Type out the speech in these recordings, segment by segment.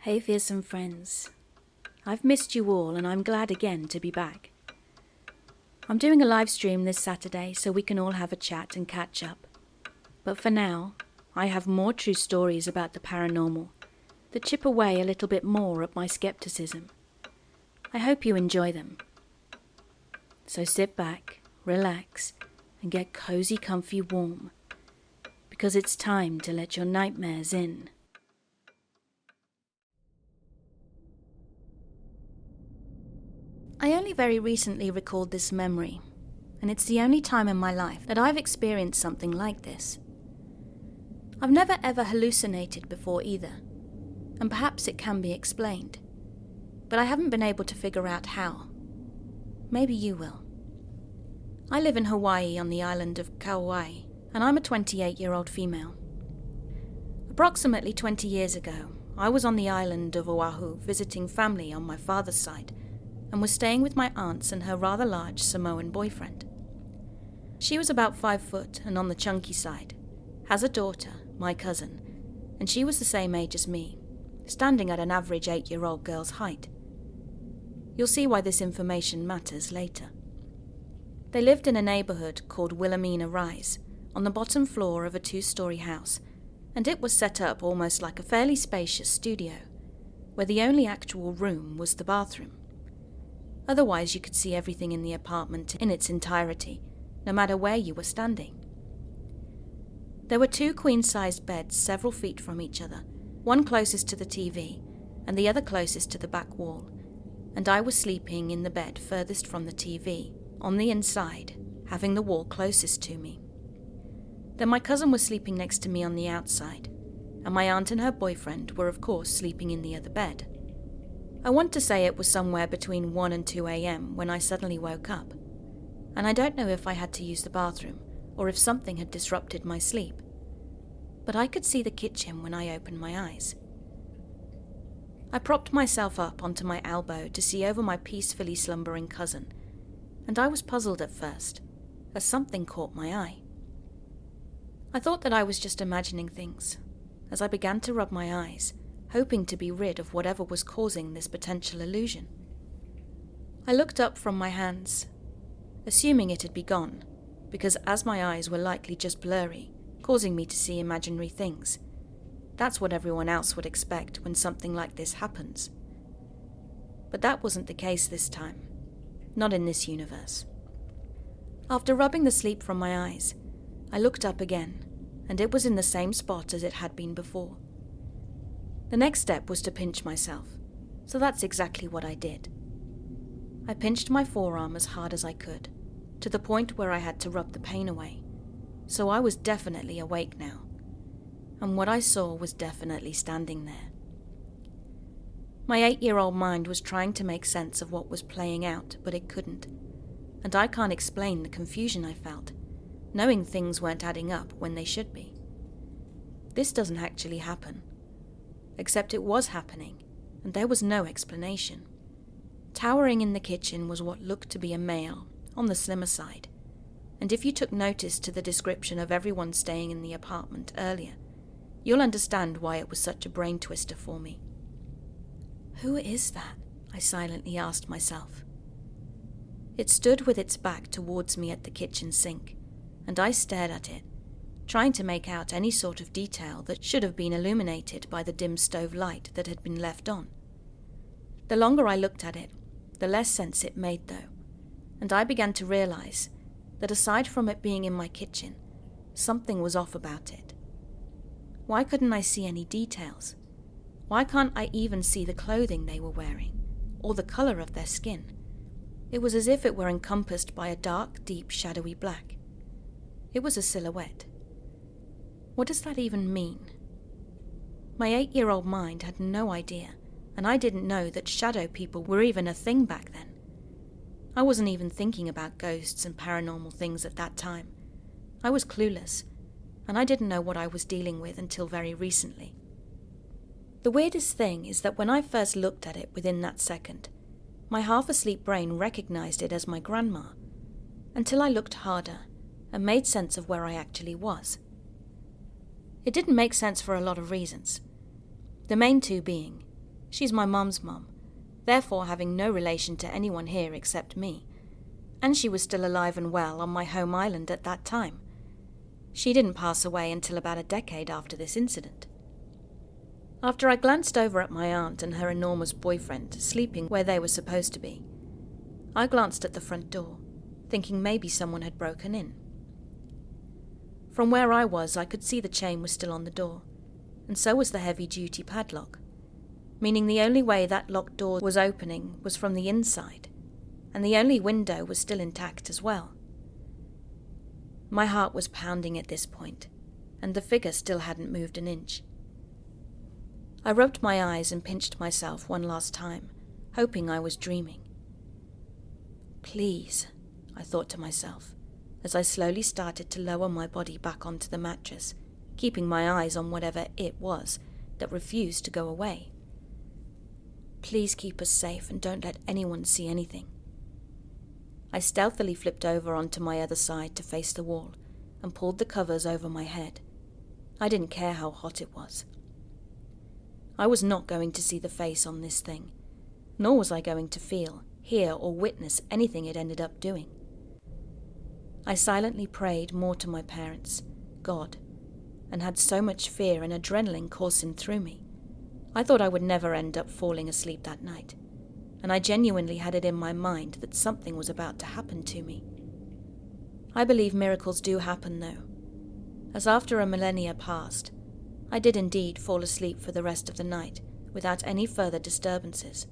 Hey fearsome friends, I've missed you all and I'm glad again to be back. I'm doing a live stream this Saturday so we can all have a chat and catch up. But for now, I have more true stories about the paranormal that chip away a little bit more at my skepticism. I hope you enjoy them. So sit back, relax, and get cozy, comfy, warm, because it's time to let your nightmares in. I only very recently recalled this memory, and it's the only time in my life that I've experienced something like this. I've never ever hallucinated before either, and perhaps it can be explained, but I haven't been able to figure out how. Maybe you will. I live in Hawaii on the island of Kauai, and I'm a 28-year-old female. Approximately 20 years ago, I was on the island of Oahu visiting family on my father's side, and was staying with my aunts and her rather large Samoan boyfriend. She was about 5 foot and on the chunky side, has a daughter, my cousin, and she was the same age as me, standing at an average 8-year-old girl's height. You'll see why this information matters later. They lived in a neighborhood called Wilhelmina Rise, on the bottom floor of a 2-story house, and it was set up almost like a fairly spacious studio, where the only actual room was the bathroom. Otherwise, you could see everything in the apartment in its entirety, no matter where you were standing. There were 2 queen-sized beds several feet from each other, one closest to the TV, and the other closest to the back wall, and I was sleeping in the bed furthest from the TV, on the inside, having the wall closest to me. Then my cousin was sleeping next to me on the outside, and my aunt and her boyfriend were of course sleeping in the other bed. I want to say it was somewhere between 1 and 2 a.m. when I suddenly woke up, and I don't know if I had to use the bathroom or if something had disrupted my sleep, but I could see the kitchen when I opened my eyes. I propped myself up onto my elbow to see over my peacefully slumbering cousin, and I was puzzled at first, as something caught my eye. I thought that I was just imagining things, as I began to rub my eyes, hoping to be rid of whatever was causing this potential illusion. I looked up from my hands, assuming it had be gone, because as my eyes were likely just blurry, causing me to see imaginary things. That's what everyone else would expect when something like this happens. But that wasn't the case this time, not in this universe. After rubbing the sleep from my eyes, I looked up again, and it was in the same spot as it had been before. The next step was to pinch myself, so that's exactly what I did. I pinched my forearm as hard as I could, to the point where I had to rub the pain away, so I was definitely awake now, and what I saw was definitely standing there. My 8-year-old mind was trying to make sense of what was playing out, but it couldn't, and I can't explain the confusion I felt, knowing things weren't adding up when they should be. This doesn't actually happen. Except it was happening, and there was no explanation. Towering in the kitchen was what looked to be a male, on the slimmer side, and if you took notice to the description of everyone staying in the apartment earlier, you'll understand why it was such a brain twister for me. Who is that? I silently asked myself. It stood with its back towards me at the kitchen sink, and I stared at it, trying to make out any sort of detail that should have been illuminated by the dim stove light that had been left on. The longer I looked at it, the less sense it made though, and I began to realize that aside from it being in my kitchen, something was off about it. Why couldn't I see any details? Why can't I even see the clothing they were wearing, or the color of their skin? It was as if it were encompassed by a dark, deep, shadowy black. It was a silhouette. What does that even mean? My 8-year-old mind had no idea, and I didn't know that shadow people were even a thing back then. I wasn't even thinking about ghosts and paranormal things at that time. I was clueless, and I didn't know what I was dealing with until very recently. The weirdest thing is that when I first looked at it within that second, my half-asleep brain recognized it as my grandma, until I looked harder and made sense of where I actually was. It didn't make sense for a lot of reasons. The main two being, She's my mum's mum, therefore having no relation to anyone here except me, and she was still alive and well on my home island at that time. She didn't pass away until about a decade after this incident. After I glanced over at my aunt and her enormous boyfriend sleeping where they were supposed to be, I glanced at the front door, thinking maybe someone had broken in. From where I was, I could see the chain was still on the door, and so was the heavy-duty padlock, meaning the only way that locked door was opening was from the inside, and the only window was still intact as well. My heart was pounding at this point, and the figure still hadn't moved an inch. I rubbed my eyes and pinched myself one last time, hoping I was dreaming. Please, I thought to myself, as I slowly started to lower my body back onto the mattress, keeping my eyes on whatever it was that refused to go away. Please keep us safe and don't let anyone see anything. I stealthily flipped over onto my other side to face the wall and pulled the covers over my head. I didn't care how hot it was. I was not going to see the face on this thing, nor was I going to feel, hear, or witness anything it ended up doing. I silently prayed more to my parents, God, and had so much fear and adrenaline coursing through me. I thought I would never end up falling asleep that night, and I genuinely had it in my mind that something was about to happen to me. I believe miracles do happen though, as after a millennia passed, I did indeed fall asleep for the rest of the night without any further disturbances.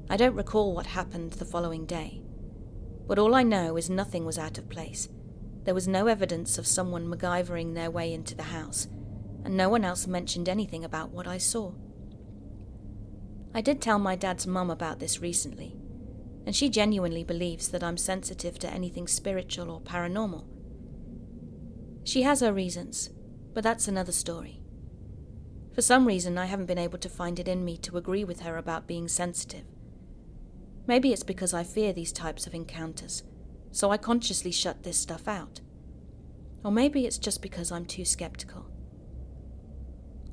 I don't recall what happened the following day, but all I know is nothing was out of place. There was no evidence of someone MacGyvering their way into the house, and no one else mentioned anything about what I saw. I did tell my dad's mum about this recently, and she genuinely believes that I'm sensitive to anything spiritual or paranormal. She has her reasons, but that's another story. For some reason, I haven't been able to find it in me to agree with her about being sensitive. Maybe it's because I fear these types of encounters, so I consciously shut this stuff out. Or maybe it's just because I'm too skeptical.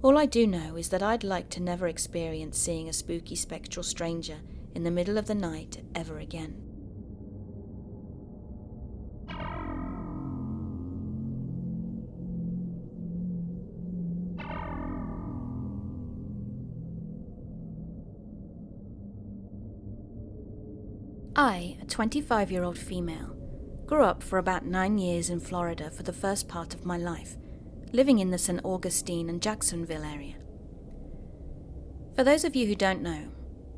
All I do know is that I'd like to never experience seeing a spooky spectral stranger in the middle of the night ever again. I, a 25-year-old female, grew up for about 9 years in Florida for the first part of my life, living in the St. Augustine and Jacksonville area. For those of you who don't know,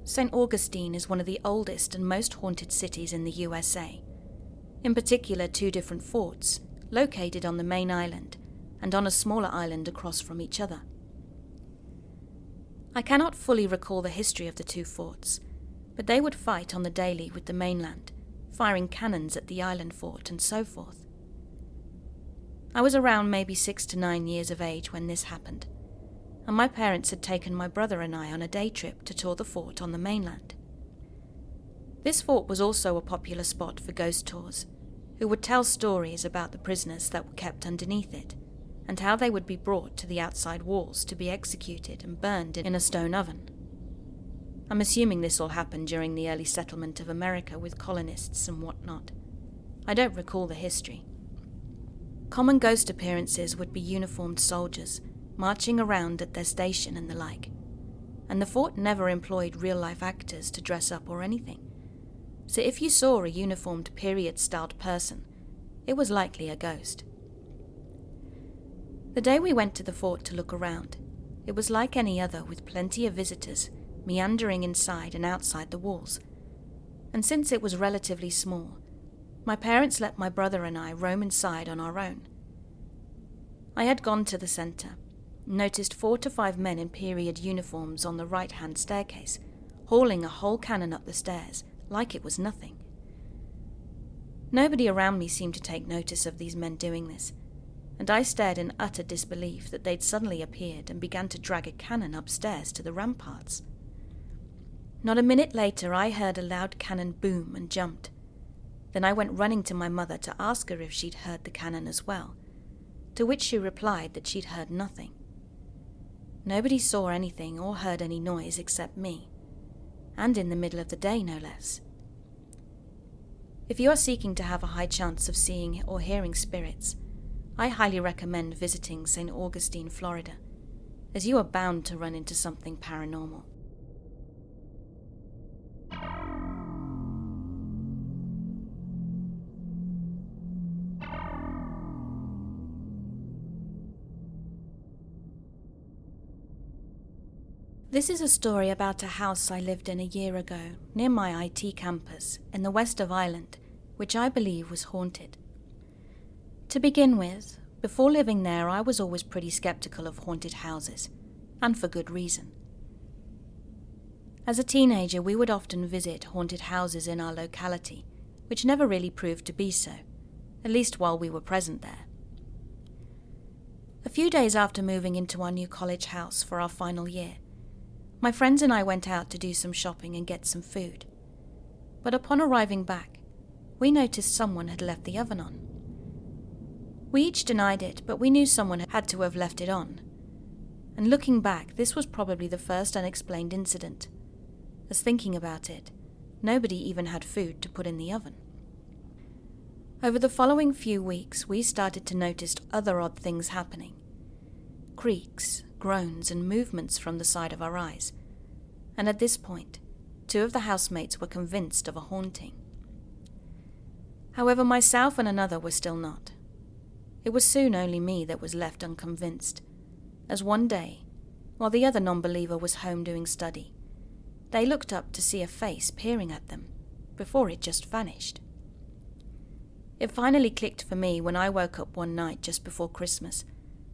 St. Augustine is one of the oldest and most haunted cities in the USA. In particular, 2 different forts, located on the main island and on a smaller island across from each other. I cannot fully recall the history of the 2 forts, but they would fight on the daily with the mainland, firing cannons at the island fort and so forth. I was around maybe 6 to 9 years of age when this happened, and my parents had taken my brother and I on a day trip to tour the fort on the mainland. This fort was also a popular spot for ghost tours, who would tell stories about the prisoners that were kept underneath it, and how they would be brought to the outside walls to be executed and burned in a stone oven. I'm assuming this all happened during the early settlement of America with colonists and whatnot. I don't recall the history. Common ghost appearances would be uniformed soldiers, marching around at their station and the like, and the fort never employed real-life actors to dress up or anything. So if you saw a uniformed period-styled person, it was likely a ghost. The day we went to the fort to look around, it was like any other with plenty of visitors meandering inside and outside the walls, and since it was relatively small, my parents let my brother and I roam inside on our own. I had gone to the centre, noticed 4 to 5 men in period uniforms on the right-hand staircase, hauling a whole cannon up the stairs like it was nothing. Nobody around me seemed to take notice of these men doing this, and I stared in utter disbelief that they'd suddenly appeared and began to drag a cannon upstairs to the ramparts. Not a minute later, I heard a loud cannon boom and jumped. Then I went running to my mother to ask her if she'd heard the cannon as well, to which she replied that she'd heard nothing. nobody saw anything or heard any noise except me, and in the middle of the day no less. If you are seeking to have a high chance of seeing or hearing spirits, I highly recommend visiting St. Augustine, Florida, as you are bound to run into something paranormal. This is a story about a house I lived in a year ago near my IT campus in the west of Ireland, which I believe was haunted. To begin with, before living there I was always pretty skeptical of haunted houses, and for good reason. As a teenager we would often visit haunted houses in our locality, which never really proved to be so, at least while we were present there. A few days after moving into our new college house for our final year, my friends and I went out to do some shopping and get some food. But upon arriving back, we noticed someone had left the oven on. We each denied it, but we knew someone had to have left it on. And looking back, this was probably the first unexplained incident, as thinking about it, nobody even had food to put in the oven. Over the following few weeks, we started to notice other odd things happening. Creaks, groans and movements from the side of our eyes, and at this point, 2 of the housemates were convinced of a haunting. However, myself and another were still not. It was soon only me that was left unconvinced, as one day, while the other non-believer was home doing study, they looked up to see a face peering at them, before it just vanished. It finally clicked for me when I woke up one night just before Christmas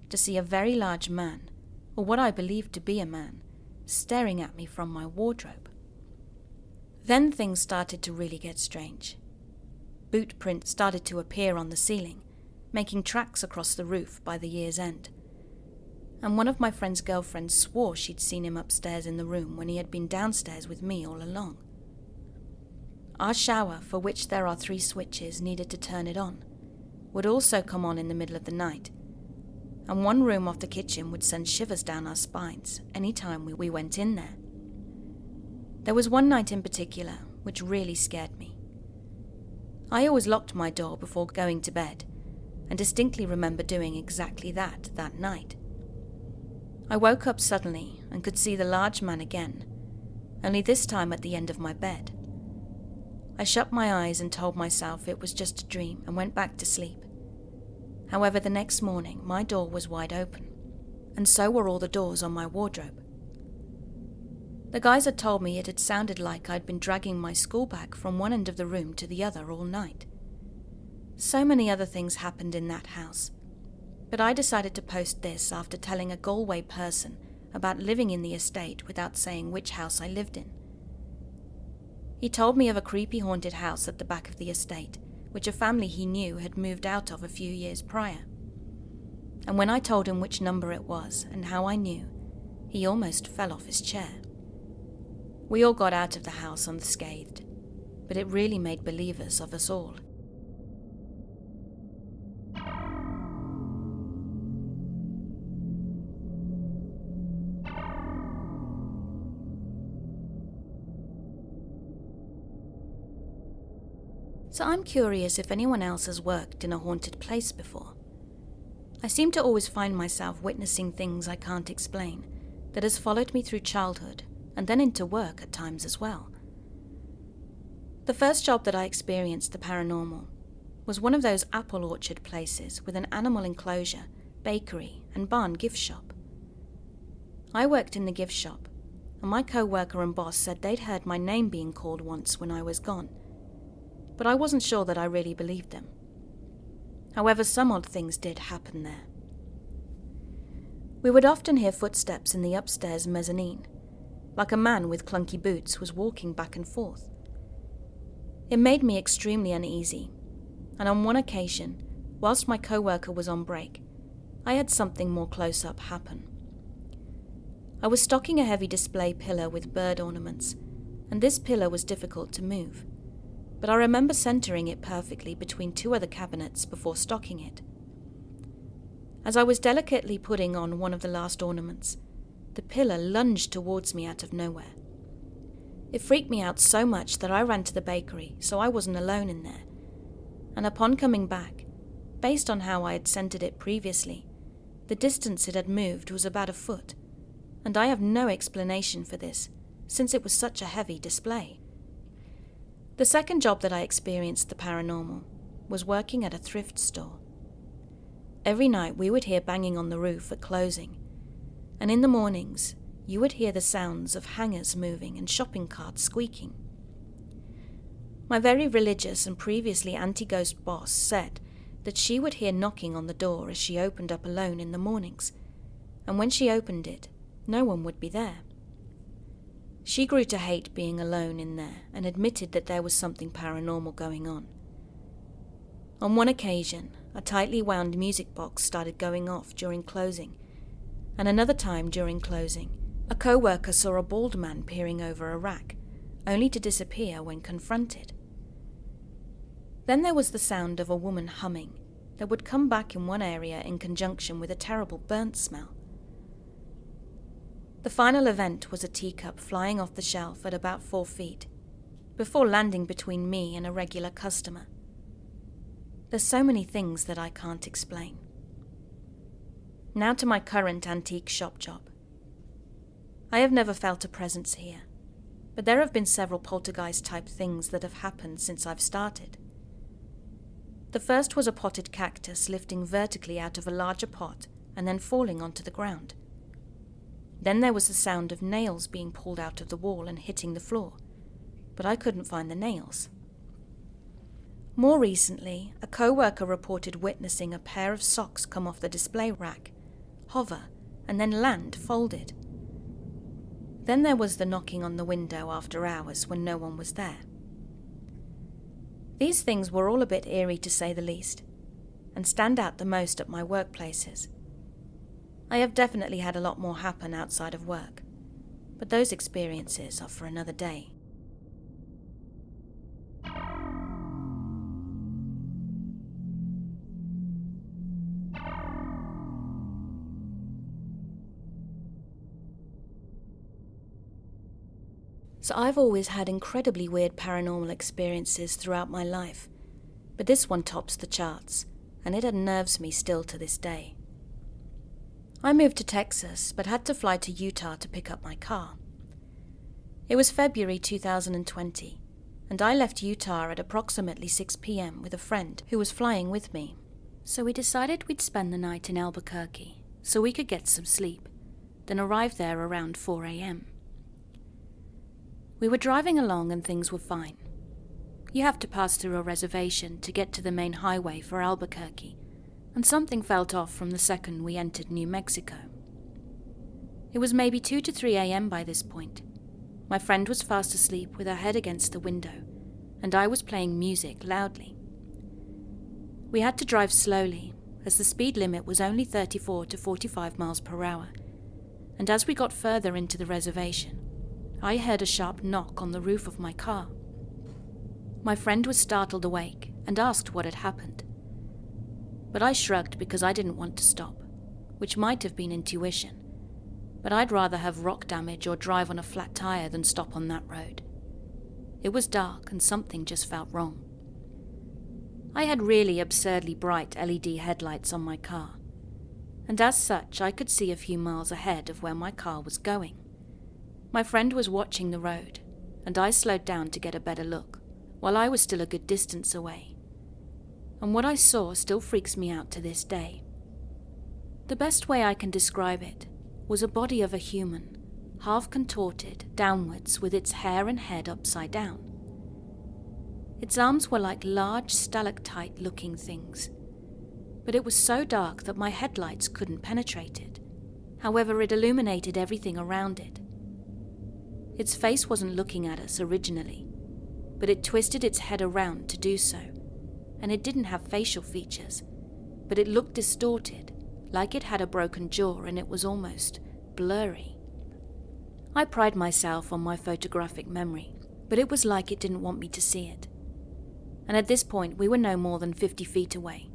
to see a very large man, or what I believed to be a man, staring at me from my wardrobe. Then things started to really get strange. Boot prints started to appear on the ceiling, making tracks across the roof by the year's end. And one of my friend's girlfriends swore she'd seen him upstairs in the room when he had been downstairs with me all along. Our shower, for which there are 3 switches needed to turn it on, would also come on in the middle of the night, and one room off the kitchen would send shivers down our spines any time we went in there. There was one night in particular which really scared me. I always locked my door before going to bed, and distinctly remember doing exactly that night. I woke up suddenly and could see the large man again, only this time at the end of my bed. I shut my eyes and told myself it was just a dream and went back to sleep. However, the next morning my door was wide open, and so were all the doors on my wardrobe. The guys had told me it had sounded like I'd been dragging my school bag from one end of the room to the other all night. So many other things happened in that house, but I decided to post this after telling a Galway person about living in the estate without saying which house I lived in. He told me of a creepy haunted house at the back of the estate, which a family he knew had moved out of a few years prior. And when I told him which number it was and how I knew, he almost fell off his chair. We all got out of the house unscathed, but it really made believers of us all. So I'm curious if anyone else has worked in a haunted place before. I seem to always find myself witnessing things I can't explain that has followed me through childhood and then into work at times as well. The first job that I experienced the paranormal was one of those apple orchard places with an animal enclosure, bakery and barn gift shop. I worked in the gift shop, and my co-worker and boss said they'd heard my name being called once when I was gone, but I wasn't sure that I really believed them. However, some odd things did happen there. We would often hear footsteps in the upstairs mezzanine, like a man with clunky boots was walking back and forth. It made me extremely uneasy, and on one occasion, whilst my co-worker was on break, I had something more close-up happen. I was stocking a heavy display pillar with bird ornaments, and this pillar was difficult to move, but I remember centering it perfectly between 2 other cabinets before stocking it. As I was delicately putting on one of the last ornaments, the pillar lunged towards me out of nowhere. It freaked me out so much that I ran to the bakery so I wasn't alone in there, and upon coming back, based on how I had scented it previously, the distance it had moved was about a foot, and I have no explanation for this, since it was such a heavy display. The second job that I experienced the paranormal was working at a thrift store. Every night we would hear banging on the roof at closing, and in the mornings you would hear the sounds of hangers moving and shopping carts squeaking. My very religious and previously anti-ghost boss said that she would hear knocking on the door as she opened up alone in the mornings, and when she opened it, no one would be there. She grew to hate being alone in there and admitted that there was something paranormal going on. On one occasion, a tightly wound music box started going off during closing, and another time during closing, a co-worker saw a bald man peering over a rack, only to disappear when confronted. Then there was the sound of a woman humming that would come back in one area in conjunction with a terrible burnt smell. The final event was a teacup flying off the shelf at about 4 feet, before landing between me and a regular customer. There's so many things that I can't explain. Now to my current antique shop job. I have never felt a presence here, but there have been several poltergeist-type things that have happened since I've started. The first was a potted cactus lifting vertically out of a larger pot and then falling onto the ground. Then there was the sound of nails being pulled out of the wall and hitting the floor, but I couldn't find the nails. More recently, a co-worker reported witnessing a pair of socks come off the display rack, hover, and then land folded. Then there was the knocking on the window after hours when no one was there. These things were all a bit eerie to say the least, and stand out the most at my workplaces. I have definitely had a lot more happen outside of work, but those experiences are for another day. So I've always had incredibly weird paranormal experiences throughout my life, but this one tops the charts, and it unnerves me still to this day. I moved to Texas, but had to fly to Utah to pick up my car. It was February 2020, and I left Utah at approximately 6 p.m. with a friend who was flying with me. So we decided we'd spend the night in Albuquerque, so we could get some sleep, then arrive there around 4 a.m. We were driving along and things were fine. You have to pass through a reservation to get to the main highway for Albuquerque, and something felt off from the second we entered New Mexico. It was maybe 2 to 3 a.m. by this point. My friend was fast asleep with her head against the window, and I was playing music loudly. We had to drive slowly, as the speed limit was only 34 to 45 miles per hour, and as we got further into the reservation, I heard a sharp knock on the roof of my car. My friend was startled awake and asked what had happened. But I shrugged because I didn't want to stop, which might have been intuition, but I'd rather have rock damage or drive on a flat tire than stop on that road. It was dark and something just felt wrong. I had really absurdly bright LED headlights on my car, and as such I could see a few miles ahead of where my car was going. My friend was watching the road, and I slowed down to get a better look, while I was still a good distance away. And what I saw still freaks me out to this day. The best way I can describe it was a body of a human, half contorted downwards with its hair and head upside down. Its arms were like large stalactite-looking things, but it was so dark that my headlights couldn't penetrate it. However, it illuminated everything around it. Its face wasn't looking at us originally, but it twisted its head around to do so, and it didn't have facial features, but it looked distorted, like it had a broken jaw and it was almost blurry. I pride myself on my photographic memory, but it was like it didn't want me to see it. And at this point we were no more than 50 feet away,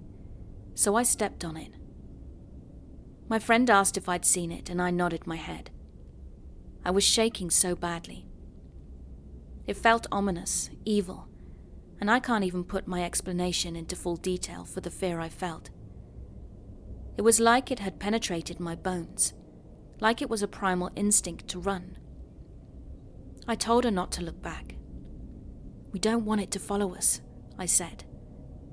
so I stepped on it. My friend asked if I'd seen it and I nodded my head, I was shaking so badly. It felt ominous, evil, and I can't even put my explanation into full detail for the fear I felt. It was like it had penetrated my bones, like it was a primal instinct to run. I told her not to look back. "We don't want it to follow us," I said,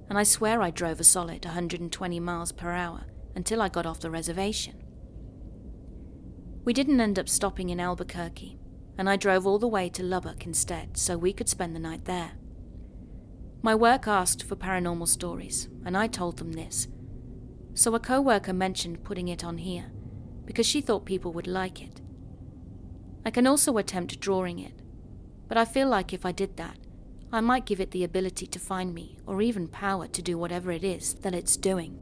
and I swear I drove a solid 120 miles per hour until I got off the reservation. We didn't end up stopping in Albuquerque, and I drove all the way to Lubbock instead so we could spend the night there. My work asked for paranormal stories, and I told them this, so a co-worker mentioned putting it on here because she thought people would like it. I can also attempt drawing it, but I feel like if I did that, I might give it the ability to find me or even power to do whatever it is that it's doing.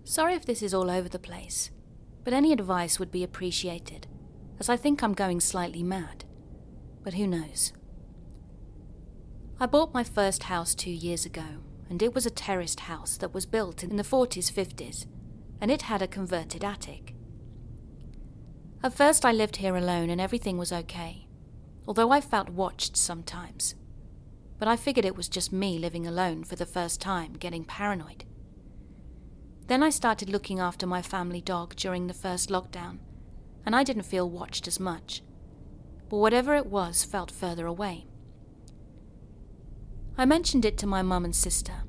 Sorry if this is all over the place, but any advice would be appreciated, as I think I'm going slightly mad. But who knows? I bought my first house 2 years ago, and it was a terraced house that was built in the 40s, 50s, and it had a converted attic. At first I lived here alone and everything was okay, although I felt watched sometimes. But I figured it was just me living alone for the first time, getting paranoid. Then I started looking after my family dog during the first lockdown, and I didn't feel watched as much. But whatever it was felt further away. I mentioned it to my mum and sister,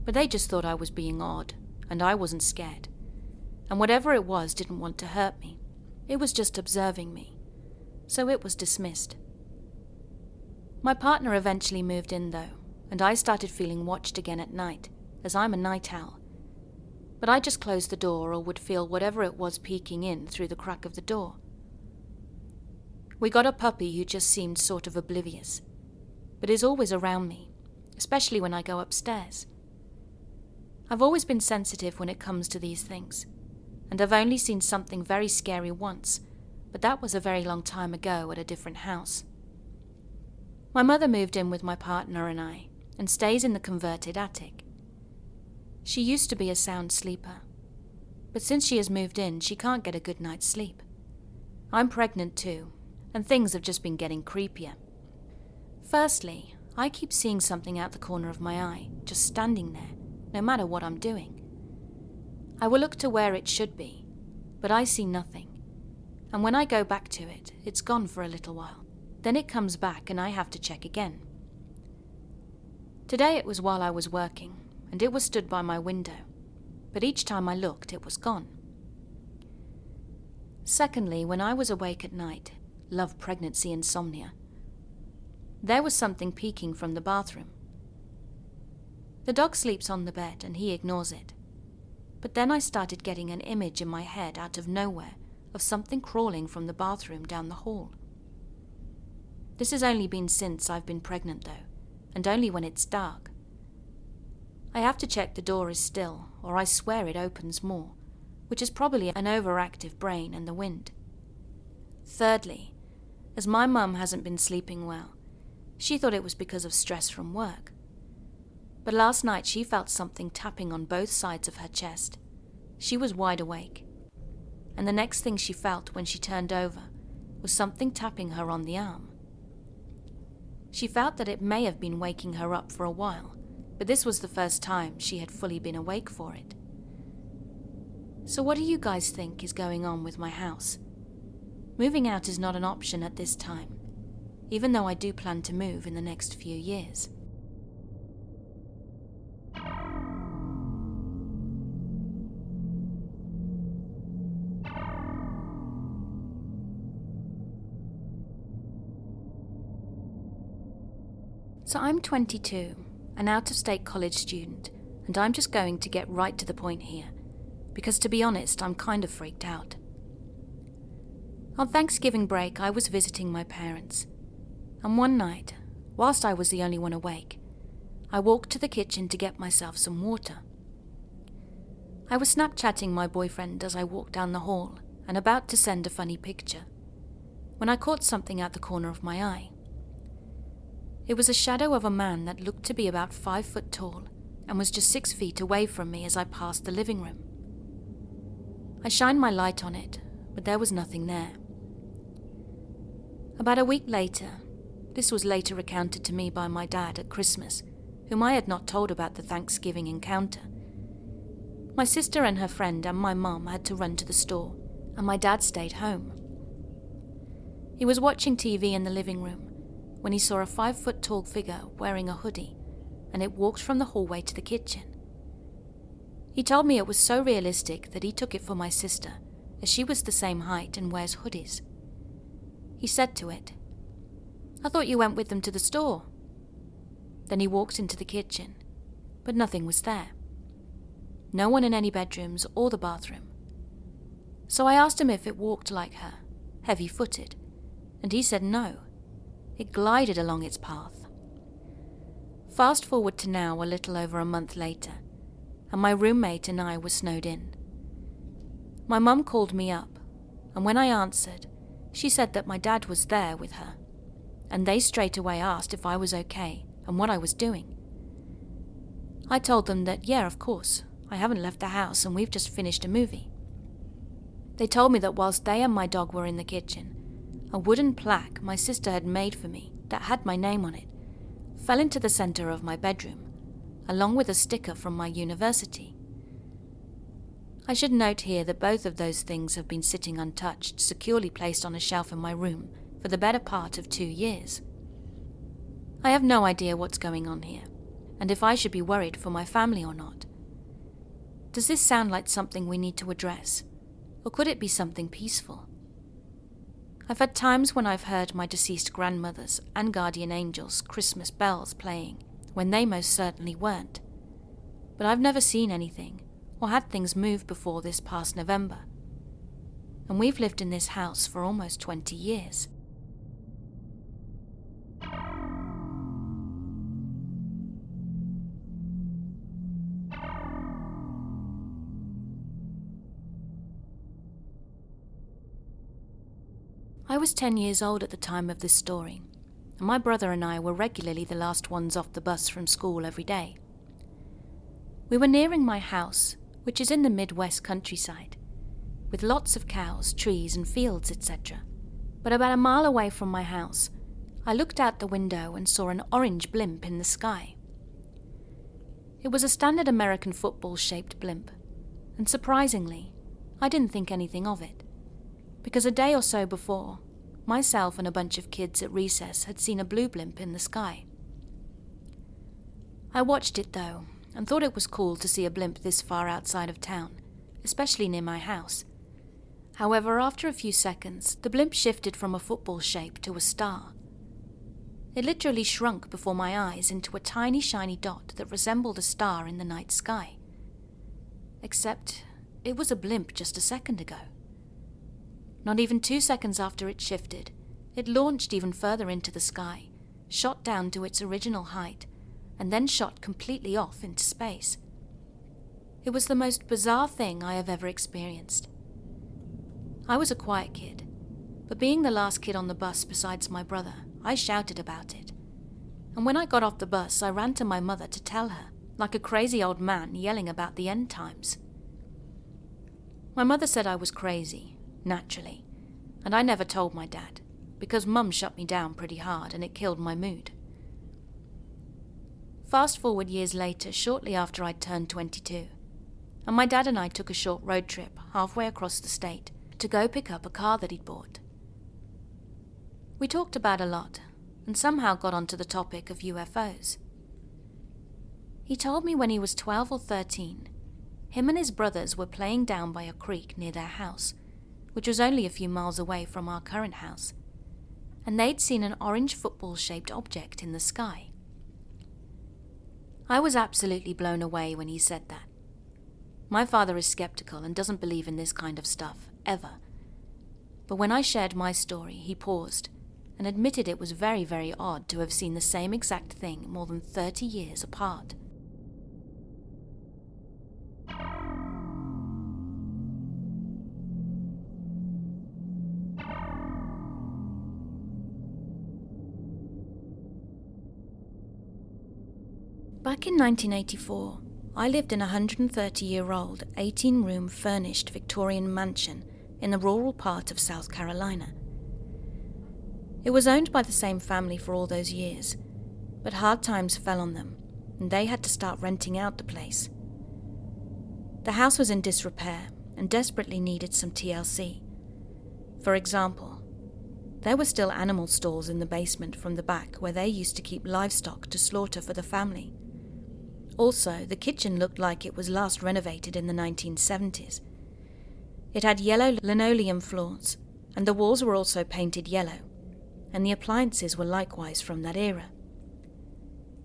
but they just thought I was being odd, and I wasn't scared. And whatever it was didn't want to hurt me. It was just observing me. So it was dismissed. My partner eventually moved in though, and I started feeling watched again at night, as I'm a night owl. But I just closed the door or would feel whatever it was peeking in through the crack of the door. We got a puppy who just seemed sort of oblivious, but is always around me, especially when I go upstairs. I've always been sensitive when it comes to these things, and I've only seen something very scary once, but that was a very long time ago at a different house. My mother moved in with my partner and I, and stays in the converted attic. She used to be a sound sleeper, but since she has moved in, she can't get a good night's sleep. I'm pregnant too, and things have just been getting creepier. Firstly, I keep seeing something out the corner of my eye, just standing there, no matter what I'm doing. I will look to where it should be, but I see nothing, and when I go back to it, it's gone for a little while. Then it comes back and I have to check again. Today it was while I was working, and it was stood by my window, but each time I looked, it was gone. Secondly, when I was awake at night, love pregnancy insomnia, there was something peeking from the bathroom. The dog sleeps on the bed and he ignores it, but then I started getting an image in my head out of nowhere of something crawling from the bathroom down the hall. This has only been since I've been pregnant though, and only when it's dark. I have to check the door is still, or I swear it opens more, which is probably an overactive brain and the wind. Thirdly, as my mum hasn't been sleeping well, she thought it was because of stress from work. But last night she felt something tapping on both sides of her chest. She was wide awake. And the next thing she felt when she turned over was something tapping her on the arm. She felt that it may have been waking her up for a while, but this was the first time she had fully been awake for it. So what do you guys think is going on with my house? Moving out is not an option at this time, even though I do plan to move in the next few years. So I'm 22, an out-of-state college student, and I'm just going to get right to the point here, because to be honest, I'm kind of freaked out. On Thanksgiving break, I was visiting my parents, and one night, whilst I was the only one awake, I walked to the kitchen to get myself some water. I was Snapchatting my boyfriend as I walked down the hall and about to send a funny picture. when I caught something out the corner of my eye. It was a shadow of a man that looked to be about 5 foot tall and was just 6 feet away from me as I passed the living room. I shined my light on it, but there was nothing there. About a week later, this was later recounted to me by my dad at Christmas, whom I had not told about the Thanksgiving encounter. My sister and her friend and my mum had to run to the store, and my dad stayed home. He was watching TV in the living room when he saw a 5 foot tall figure wearing a hoodie, and it walked from the hallway to the kitchen. He told me it was so realistic that he took it for my sister, as she was the same height and wears hoodies. He said to it, "I thought you went with them to the store." Then he walked into the kitchen, but nothing was there. No one in any bedrooms or the bathroom. So I asked him if it walked like her, heavy-footed, and he said no. It glided along its path. Fast forward to now, a little over a month later, and my roommate and I were snowed in. My mum called me up, and when I answered, she said that my dad was there with her, and they straight away asked if I was okay and what I was doing. I told them that, yeah, of course, I haven't left the house and we've just finished a movie. They told me that whilst they and my dog were in the kitchen, a wooden plaque my sister had made for me that had my name on it fell into the center of my bedroom, along with a sticker from my university. I should note here that both of those things have been sitting untouched, securely placed on a shelf in my room for the better part of 2 years. I have no idea what's going on here, and if I should be worried for my family or not. Does this sound like something we need to address, or could it be something peaceful? I've had times when I've heard my deceased grandmother's and guardian angel's Christmas bells playing, when they most certainly weren't. But I've never seen anything, or had things move before this past November. And we've lived in this house for almost 20 years. I was 10 years old at the time of this story, and my brother and I were regularly the last ones off the bus from school every day. We were nearing my house, which is in the Midwest countryside, with lots of cows, trees and fields, etc. But about a mile away from my house, I looked out the window and saw an orange blimp in the sky. It was a standard American football-shaped blimp, and surprisingly, I didn't think anything of it, because a day or so before, myself and a bunch of kids at recess had seen a blue blimp in the sky. I watched it though, and thought it was cool to see a blimp this far outside of town, especially near my house. However, after a few seconds, the blimp shifted from a football shape to a star. It literally shrunk before my eyes into a tiny shiny dot that resembled a star in the night sky. Except, it was a blimp just a second ago. Not even 2 seconds after it shifted, it launched even further into the sky, shot down to its original height, and then shot completely off into space. It was the most bizarre thing I have ever experienced. I was a quiet kid, but being the last kid on the bus besides my brother, I shouted about it. And when I got off the bus, I ran to my mother to tell her, like a crazy old man yelling about the end times. My mother said I was crazy, naturally, and I never told my dad, because Mum shut me down pretty hard and it killed my mood. Fast forward years later, shortly after I'd turned 22, and my dad and I took a short road trip halfway across the state to go pick up a car that he'd bought. We talked about a lot, and somehow got onto the topic of UFOs. He told me when he was 12 or 13, him and his brothers were playing down by a creek near their house, which was only a few miles away from our current house, and they'd seen an orange football-shaped object in the sky. I was absolutely blown away when he said that. My father is skeptical and doesn't believe in this kind of stuff, ever. But when I shared my story, he paused and admitted it was very, very odd to have seen the same exact thing more than 30 years apart. Back in 1984, I lived in a 130-year-old, 18-room furnished Victorian mansion in the rural part of South Carolina. It was owned by the same family for all those years, but hard times fell on them, and they had to start renting out the place. The house was in disrepair and desperately needed some TLC. For example, there were still animal stalls in the basement from the back where they used to keep livestock to slaughter for the family. Also, the kitchen looked like it was last renovated in the 1970s. It had yellow linoleum floors, and the walls were also painted yellow, and the appliances were likewise from that era.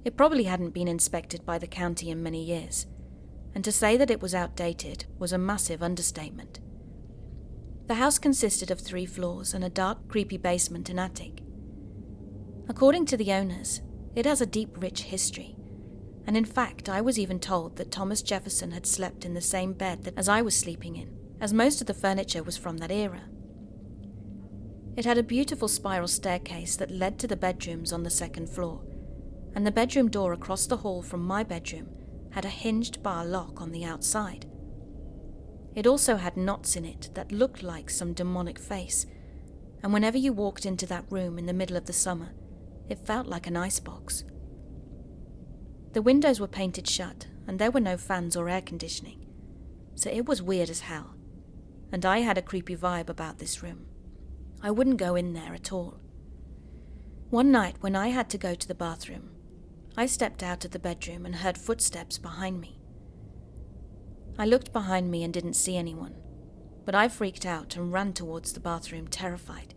It probably hadn't been inspected by the county in many years, and to say that it was outdated was a massive understatement. The house consisted of 3 floors and a dark, creepy basement and attic. According to the owners, it has a deep, rich history, and in fact I was even told that Thomas Jefferson had slept in the same bed as I was sleeping in, as most of the furniture was from that era. It had a beautiful spiral staircase that led to the bedrooms on the 2nd floor, and the bedroom door across the hall from my bedroom had a hinged bar lock on the outside. It also had knots in it that looked like some demonic face, and whenever you walked into that room in the middle of the summer, it felt like an icebox. The windows were painted shut, and there were no fans or air conditioning, so it was weird as hell, and I had a creepy vibe about this room. I wouldn't go in there at all. One night when I had to go to the bathroom, I stepped out of the bedroom and heard footsteps behind me. I looked behind me and didn't see anyone, but I freaked out and ran towards the bathroom, terrified.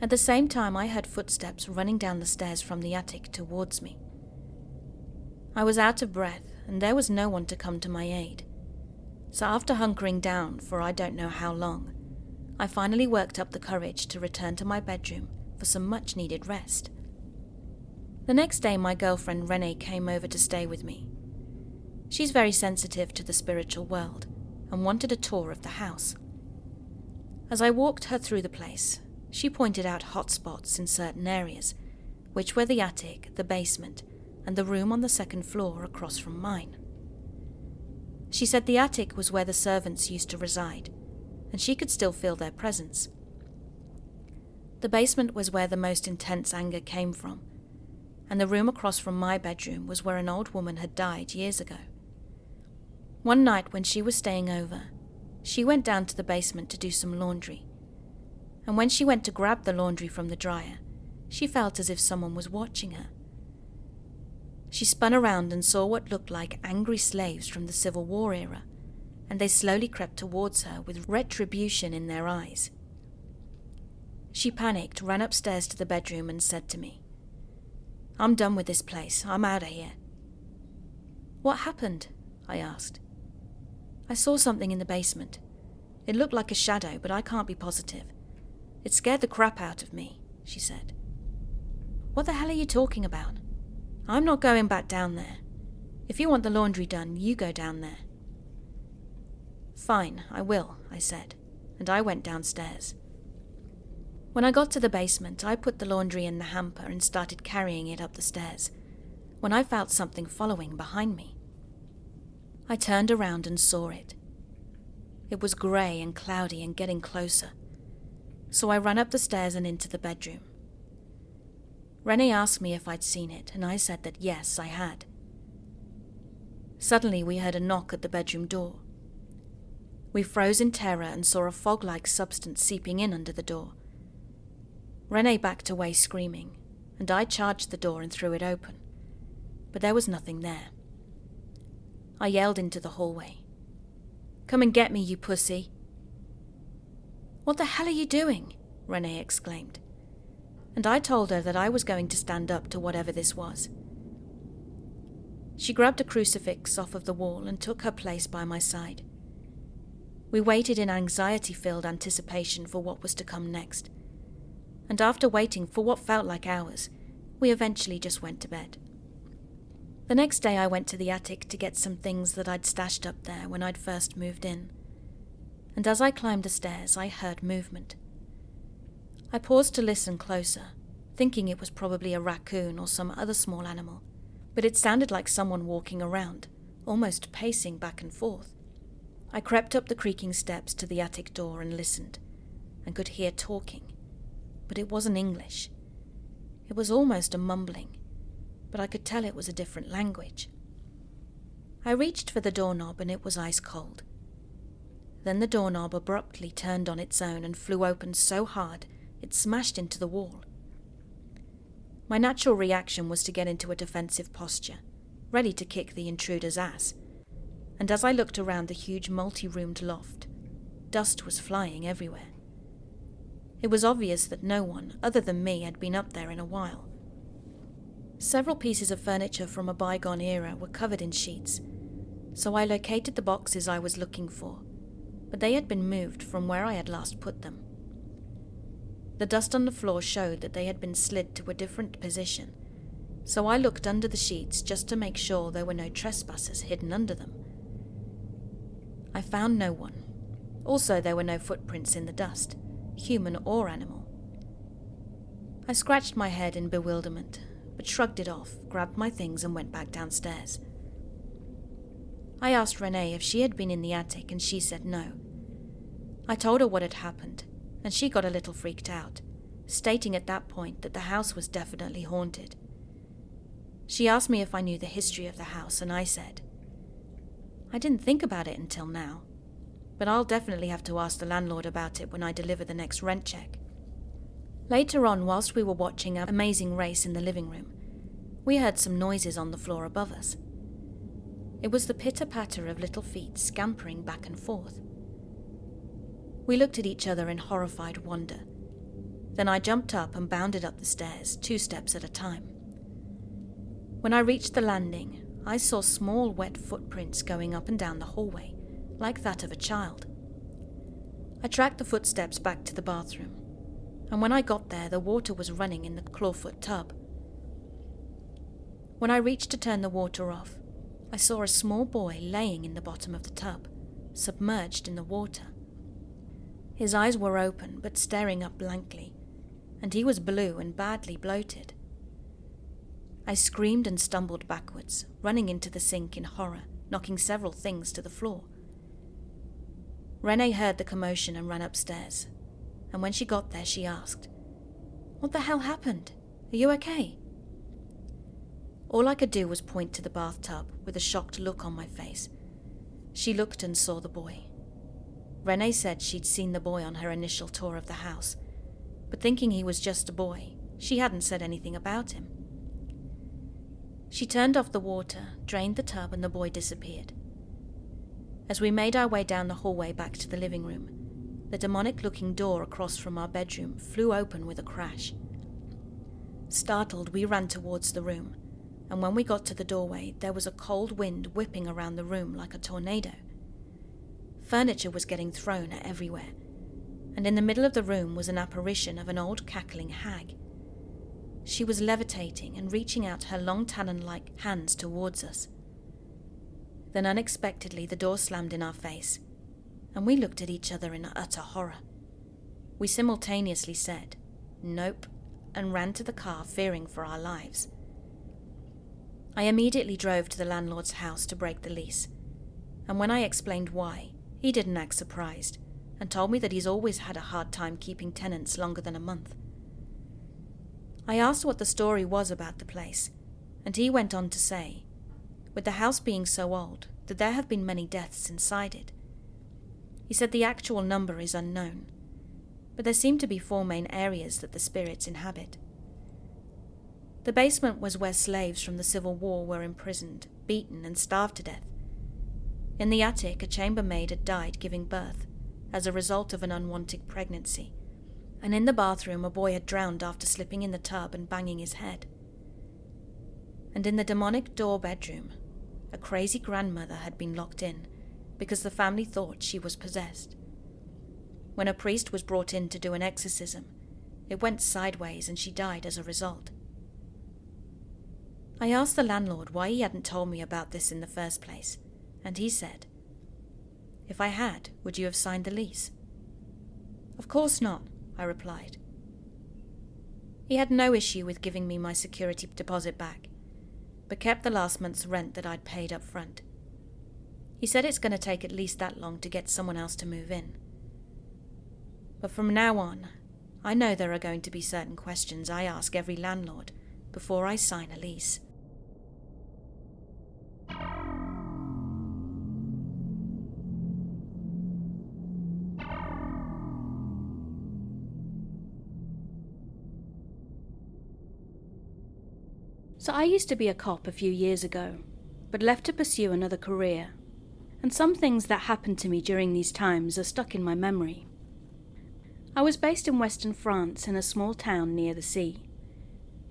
At the same time, I heard footsteps running down the stairs from the attic towards me. I was out of breath, and there was no one to come to my aid. So after hunkering down for I don't know how long, I finally worked up the courage to return to my bedroom for some much-needed rest. The next day, my girlfriend Renee came over to stay with me. She's very sensitive to the spiritual world and wanted a tour of the house. As I walked her through the place, she pointed out hot spots in certain areas, which were the attic, the basement, and the room on the 2nd floor across from mine. She said the attic was where the servants used to reside, and she could still feel their presence. The basement was where the most intense anger came from, and the room across from my bedroom was where an old woman had died years ago. One night when she was staying over, she went down to the basement to do some laundry, and when she went to grab the laundry from the dryer, she felt as if someone was watching her. She spun around and saw what looked like angry slaves from the Civil War era, and they slowly crept towards her with retribution in their eyes. She panicked, ran upstairs to the bedroom and said to me, "I'm done with this place. I'm out of here." "What happened?" I asked. "I saw something in the basement. It looked like a shadow, but I can't be positive. It scared the crap out of me," she said. "What the hell are you talking about? I'm not going back down there. If you want the laundry done, you go down there." "Fine, I will," I said, and I went downstairs. When I got to the basement, I put the laundry in the hamper and started carrying it up the stairs, when I felt something following behind me. I turned around and saw it. It was grey and cloudy and getting closer, so I ran up the stairs and into the bedroom. Renee asked me if I'd seen it, and I said that yes, I had. Suddenly we heard a knock at the bedroom door. We froze in terror and saw a fog-like substance seeping in under the door. Renee backed away screaming, and I charged the door and threw it open, but there was nothing there. I yelled into the hallway, "Come and get me, you pussy." "What the hell are you doing?" Renee exclaimed, and I told her that I was going to stand up to whatever this was. She grabbed a crucifix off of the wall and took her place by my side. We waited in anxiety-filled anticipation for what was to come next, and after waiting for what felt like hours, we eventually just went to bed. The next day I went to the attic to get some things that I'd stashed up there when I'd first moved in, and as I climbed the stairs I heard movement. I paused to listen closer, thinking it was probably a raccoon or some other small animal, but it sounded like someone walking around, almost pacing back and forth. I crept up the creaking steps to the attic door and listened, and could hear talking, but it wasn't English. It was almost a mumbling, but I could tell it was a different language. I reached for the doorknob and it was ice cold. Then the doorknob abruptly turned on its own and flew open so hard it smashed into the wall. My natural reaction was to get into a defensive posture, ready to kick the intruder's ass, and as I looked around the huge multi-roomed loft, dust was flying everywhere. It was obvious that no one, other than me, had been up there in a while. Several pieces of furniture from a bygone era were covered in sheets, so I located the boxes I was looking for, but they had been moved from where I had last put them. The dust on the floor showed that they had been slid to a different position, so I looked under the sheets just to make sure there were no trespassers hidden under them. I found no one. Also, there were no footprints in the dust, human or animal. I scratched my head in bewilderment, but shrugged it off, grabbed my things and went back downstairs. I asked Renee if she had been in the attic and she said no. I told her what had happened, and she got a little freaked out, stating at that point that the house was definitely haunted. She asked me if I knew the history of the house, and I said, I didn't think about it until now, but I'll definitely have to ask the landlord about it when I deliver the next rent check. Later on, whilst we were watching our amazing race in the living room, we heard some noises on the floor above us. It was the pitter-patter of little feet scampering back and forth. We looked at each other in horrified wonder. Then I jumped up and bounded up the stairs, 2 steps at a time. When I reached the landing, I saw small wet footprints going up and down the hallway, like that of a child. I tracked the footsteps back to the bathroom, and when I got there, the water was running in the clawfoot tub. When I reached to turn the water off, I saw a small boy laying in the bottom of the tub, submerged in the water. His eyes were open but staring up blankly, and he was blue and badly bloated. I screamed and stumbled backwards, running into the sink in horror, knocking several things to the floor. Renee heard the commotion and ran upstairs, and when she got there she asked, "What the hell happened? Are you okay?" All I could do was point to the bathtub with a shocked look on my face. She looked and saw the boy. Renee said she'd seen the boy on her initial tour of the house, but thinking he was just a boy, she hadn't said anything about him. She turned off the water, drained the tub, and the boy disappeared. As we made our way down the hallway back to the living room, the demonic-looking door across from our bedroom flew open with a crash. Startled, we ran towards the room, and when we got to the doorway, there was a cold wind whipping around the room like a tornado. Furniture was getting thrown everywhere, and in the middle of the room was an apparition of an old cackling hag. She was levitating and reaching out her long talon-like hands towards us. Then unexpectedly the door slammed in our face, and we looked at each other in utter horror. We simultaneously said, "Nope," and ran to the car fearing for our lives. I immediately drove to the landlord's house to break the lease, and when I explained why, he didn't act surprised and told me that he's always had a hard time keeping tenants longer than a month. I asked what the story was about the place, and he went on to say, with the house being so old, that there have been many deaths inside it. He said the actual number is unknown, but there seem to be 4 main areas that the spirits inhabit. The basement was where slaves from the Civil War were imprisoned, beaten, and starved to death. In the attic, a chambermaid had died giving birth as a result of an unwanted pregnancy, and in the bathroom a boy had drowned after slipping in the tub and banging his head. And in the demonic door bedroom, a crazy grandmother had been locked in because the family thought she was possessed. When a priest was brought in to do an exorcism, it went sideways and she died as a result. I asked the landlord why he hadn't told me about this in the first place, and he said, "If I had, would you have signed the lease?" "Of course not," I replied. He had no issue with giving me my security deposit back. but kept the last month's rent that I'd paid up front. He said it's going to take at least that long to get someone else to move in. But from now on, I know there are going to be certain questions I ask every landlord before I sign a lease. So I used to be a cop a few years ago, but left to pursue another career, and some things that happened to me during these times are stuck in my memory. I was based in western France in a small town near the sea.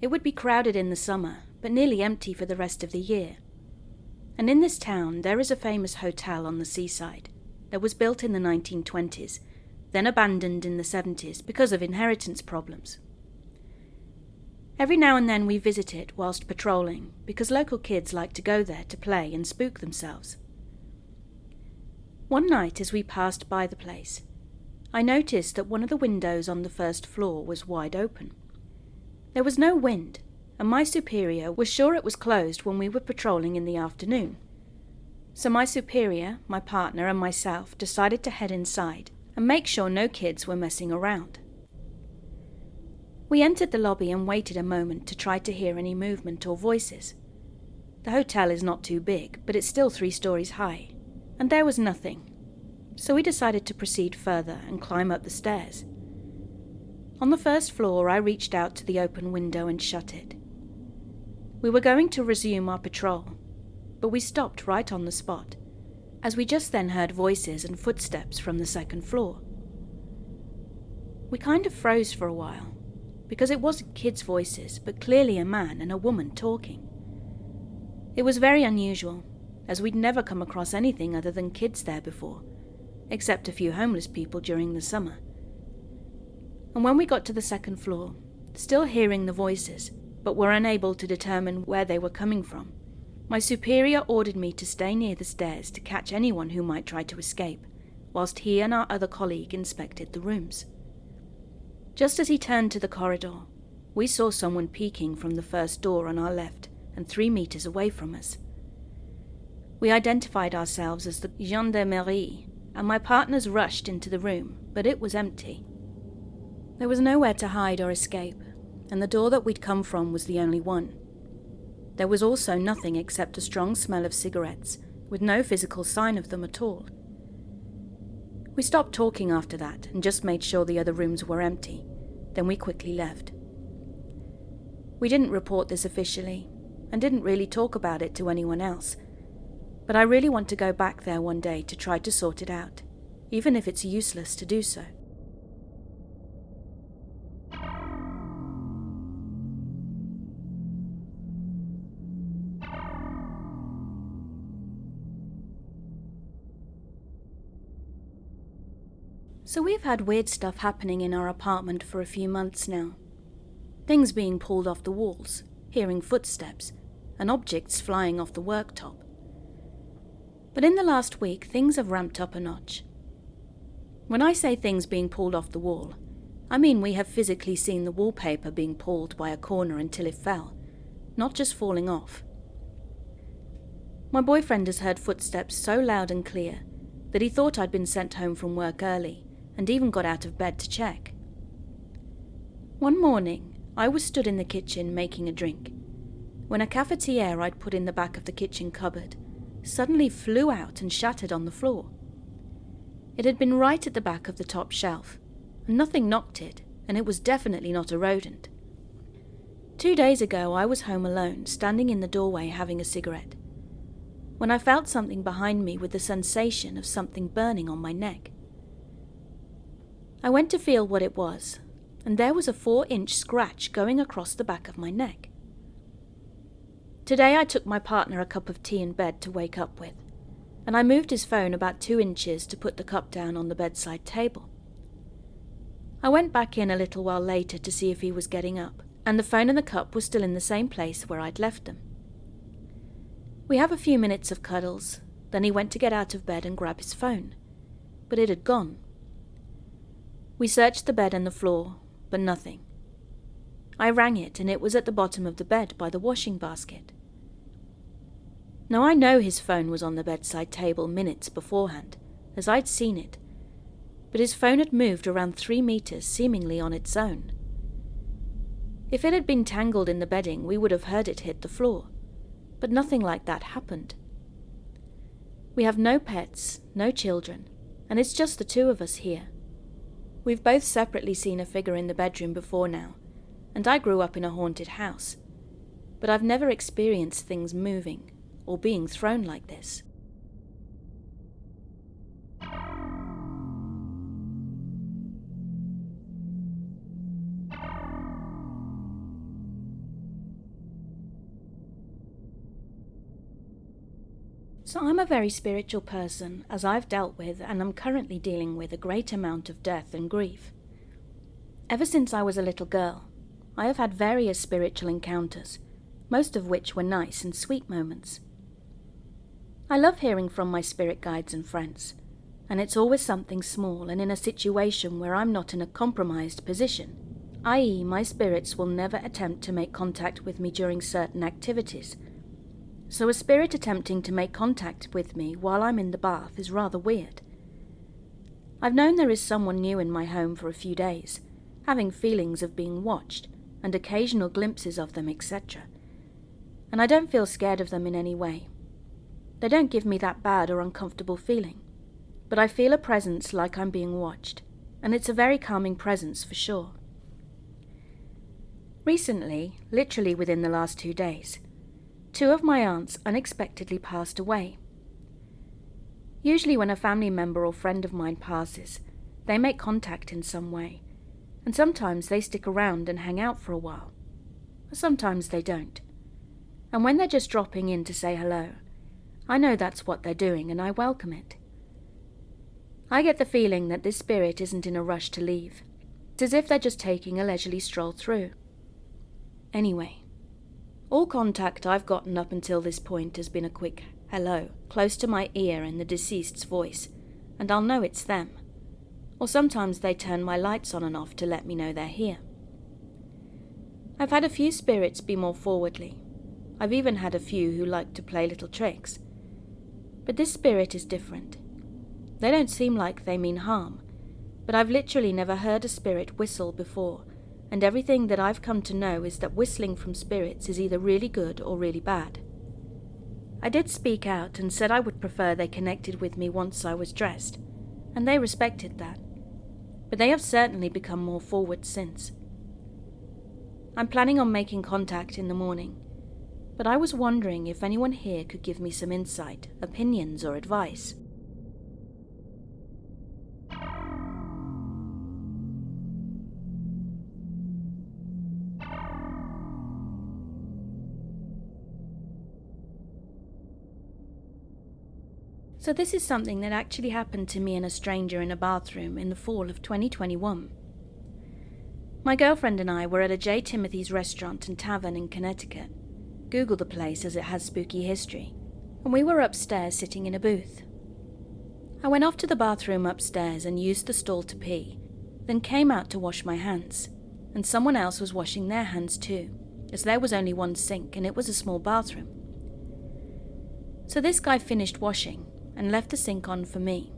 It would be crowded in the summer, but nearly empty for the rest of the year. And in this town there is a famous hotel on the seaside that was built in the 1920s, then abandoned in the 70s because of inheritance problems. Every now and then we visit it whilst patrolling, because local kids like to go there to play and spook themselves. One night as we passed by the place, I noticed that one of the windows on the first floor was wide open. There was no wind, and my superior was sure it was closed when we were patrolling in the afternoon. So my superior, my partner, and myself decided to head inside and make sure no kids were messing around. We entered the lobby and waited a moment to try to hear any movement or voices. The hotel is not too big, but it's still 3 stories high, and there was nothing. So we decided to proceed further and climb up the stairs. On the first floor, I reached out to the open window and shut it. We were going to resume our patrol, but we stopped right on the spot, as we just then heard voices and footsteps from the second floor. We kind of froze for a while, because it wasn't kids' voices, but clearly a man and a woman talking. It was very unusual, as we'd never come across anything other than kids there before, except a few homeless people during the summer. And when we got to the second floor, still hearing the voices, but were unable to determine where they were coming from, my superior ordered me to stay near the stairs to catch anyone who might try to escape, whilst he and our other colleague inspected the rooms. Just as he turned to the corridor, we saw someone peeking from the first door on our left and 3 meters away from us. We identified ourselves as the gendarmerie, and my partners rushed into the room, but it was empty. There was nowhere to hide or escape, and the door that we'd come from was the only one. There was also nothing except a strong smell of cigarettes, with no physical sign of them at all. We stopped talking after that and just made sure the other rooms were empty. Then we quickly left. We didn't report this officially and didn't really talk about it to anyone else, but I really want to go back there one day to try to sort it out, even if it's useless to do so. So we've had weird stuff happening in our apartment for a few months now. Things being pulled off the walls, hearing footsteps, and objects flying off the worktop. But in the last week, things have ramped up a notch. When I say things being pulled off the wall, I mean we have physically seen the wallpaper being pulled by a corner until it fell, not just falling off. My boyfriend has heard footsteps so loud and clear that he thought I'd been sent home from work early, and even got out of bed to check. One morning, I was stood in the kitchen making a drink, when a cafetiere I'd put in the back of the kitchen cupboard suddenly flew out and shattered on the floor. It had been right at the back of the top shelf, and nothing knocked it, and it was definitely not a rodent. 2 days ago, I was home alone, standing in the doorway having a cigarette, when I felt something behind me with the sensation of something burning on my neck. I went to feel what it was, and there was a 4-inch scratch going across the back of my neck. Today I took my partner a cup of tea in bed to wake up with, and I moved his phone about 2 inches to put the cup down on the bedside table. I went back in a little while later to see if he was getting up, and the phone and the cup were still in the same place where I'd left them. We have a few minutes of cuddles, then he went to get out of bed and grab his phone, but it had gone. We searched the bed and the floor, but nothing. I rang it, and it was at the bottom of the bed by the washing basket. Now I know his phone was on the bedside table minutes beforehand, as I'd seen it, but his phone had moved around 3 meters seemingly on its own. If it had been tangled in the bedding, we would have heard it hit the floor, but nothing like that happened. We have no pets, no children, and it's just the two of us here. We've both separately seen a figure in the bedroom before now, and I grew up in a haunted house, but I've never experienced things moving or being thrown like this. So I'm a very spiritual person, as I've dealt with and am currently dealing with a great amount of death and grief. Ever since I was a little girl, I have had various spiritual encounters, most of which were nice and sweet moments. I love hearing from my spirit guides and friends, and it's always something small and in a situation where I'm not in a compromised position, i.e. my spirits will never attempt to make contact with me during certain activities. So a spirit attempting to make contact with me while I'm in the bath is rather weird. I've known there is someone new in my home for a few days, having feelings of being watched and occasional glimpses of them, etc. And I don't feel scared of them in any way. They don't give me that bad or uncomfortable feeling, but I feel a presence like I'm being watched, and it's a very calming presence for sure. Recently, literally within the last 2 days, 2 of my aunts unexpectedly passed away. Usually when a family member or friend of mine passes, they make contact in some way, and sometimes they stick around and hang out for a while. Sometimes they don't. And when they're just dropping in to say hello, I know that's what they're doing and I welcome it. I get the feeling that this spirit isn't in a rush to leave. It's as if they're just taking a leisurely stroll through. Anyway, all contact I've gotten up until this point has been a quick hello, close to my ear in the deceased's voice, and I'll know it's them. Or sometimes they turn my lights on and off to let me know they're here. I've had a few spirits be more forwardly. I've even had a few who like to play little tricks. But this spirit is different. They don't seem like they mean harm, but I've literally never heard a spirit whistle before, and everything that I've come to know is that whistling from spirits is either really good or really bad. I did speak out and said I would prefer they connected with me once I was dressed, and they respected that, but they have certainly become more forward since. I'm planning on making contact in the morning, but I was wondering if anyone here could give me some insight, opinions, or advice. So this is something that actually happened to me and a stranger in a bathroom in the fall of 2021. My girlfriend and I were at a J. Timothy's restaurant and tavern in Connecticut. Google the place as it has spooky history. And we were upstairs sitting in a booth. I went off to the bathroom upstairs and used the stall to pee, then came out to wash my hands, and someone else was washing their hands too, as there was only one sink and it was a small bathroom. So this guy finished washing and left the sink on for me.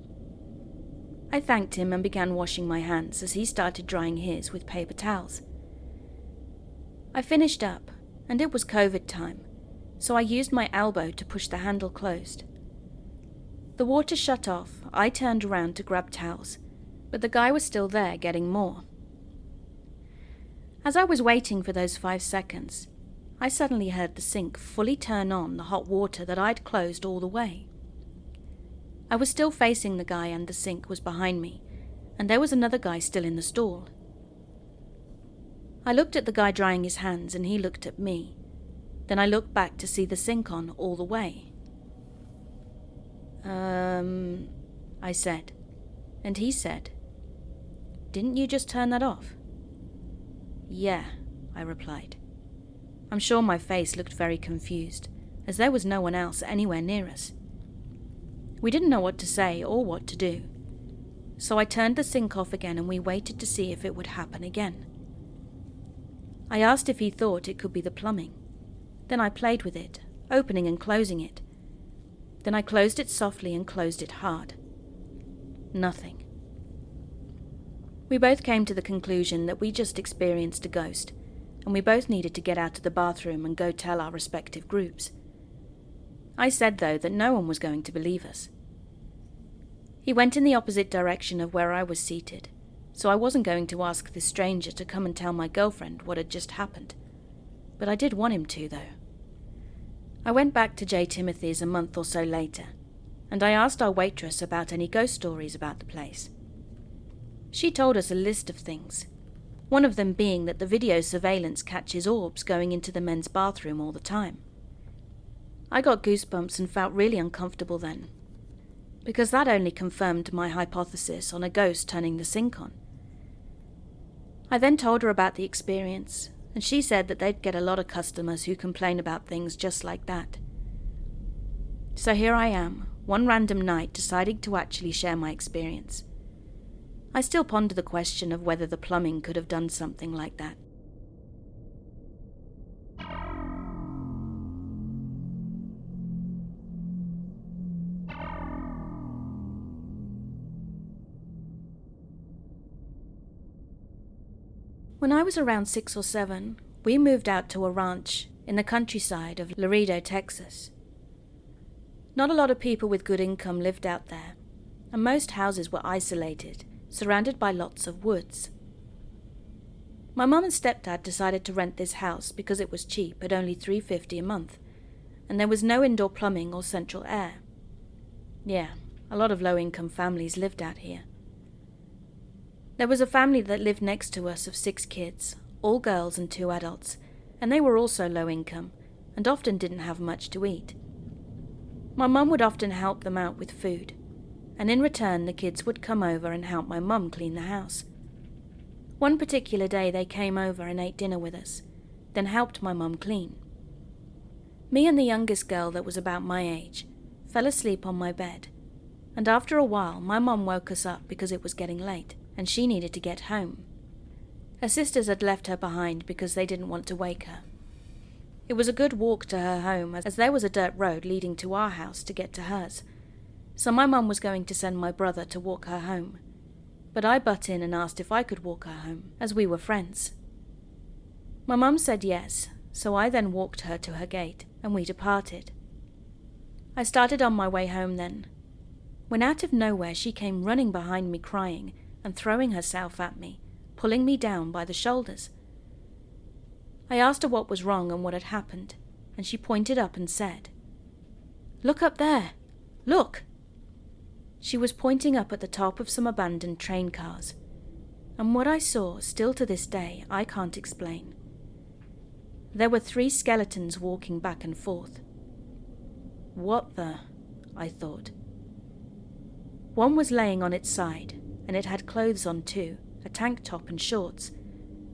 I thanked him and began washing my hands as he started drying his with paper towels. I finished up, and it was COVID time, so I used my elbow to push the handle closed. The water shut off. I turned around to grab towels, but the guy was still there getting more. As I was waiting for those 5 seconds, I suddenly heard the sink fully turn on the hot water that I'd closed all the way. I was still facing the guy and the sink was behind me, and there was another guy still in the stall. I looked at the guy drying his hands and he looked at me. Then I looked back to see the sink on all the way. I said, and he said, "Didn't you just turn that off?" "Yeah," I replied. I'm sure my face looked very confused, as there was no one else anywhere near us. We didn't know what to say or what to do, so I turned the sink off again and we waited to see if it would happen again. I asked if he thought it could be the plumbing. Then I played with it, opening and closing it, Then I closed it softly and closed it hard. Nothing. We both came to the conclusion that we just experienced a ghost, and we both needed to get out of the bathroom and go tell our respective groups. I said, though, that no one was going to believe us. He went in the opposite direction of where I was seated, so I wasn't going to ask this stranger to come and tell my girlfriend what had just happened. But I did want him to, though. I went back to J. Timothy's a month or so later, and I asked our waitress about any ghost stories about the place. She told us a list of things, one of them being that the video surveillance catches orbs going into the men's bathroom all the time. I got goosebumps and felt really uncomfortable then, because that only confirmed my hypothesis on a ghost turning the sink on. I then told her about the experience, and she said that they'd get a lot of customers who complain about things just like that. So here I am, one random night deciding to actually share my experience. I still ponder the question of whether the plumbing could have done something like that. When I was around 6 or 7, we moved out to a ranch in the countryside of Laredo, Texas. Not a lot of people with good income lived out there, and most houses were isolated, surrounded by lots of woods. My mum and stepdad decided to rent this house because it was cheap at only $3.50 a month, and there was no indoor plumbing or central air. Yeah, a lot of low-income families lived out here. There was a family that lived next to us of 6 kids, all girls and 2 adults, and they were also low income, and often didn't have much to eat. My mum would often help them out with food, and in return the kids would come over and help my mum clean the house. One particular day they came over and ate dinner with us, then helped my mum clean. Me and the youngest girl that was about my age fell asleep on my bed, and after a while my mum woke us up because it was getting late, and she needed to get home. Her sisters had left her behind because they didn't want to wake her. It was a good walk to her home, as there was a dirt road leading to our house to get to hers, so my mum was going to send my brother to walk her home, but I butt in and asked if I could walk her home, as we were friends. My mum said yes, so I then walked her to her gate, and we departed. I started on my way home then, when out of nowhere she came running behind me crying and throwing herself at me, pulling me down by the shoulders. I asked her what was wrong and what had happened, and she pointed up and said, "Look up there! Look!" She was pointing up at the top of some abandoned train cars, and what I saw, still to this day, I can't explain. There were 3 skeletons walking back and forth. What the? I thought. One was laying on its side, and it had clothes on too, a tank top and shorts,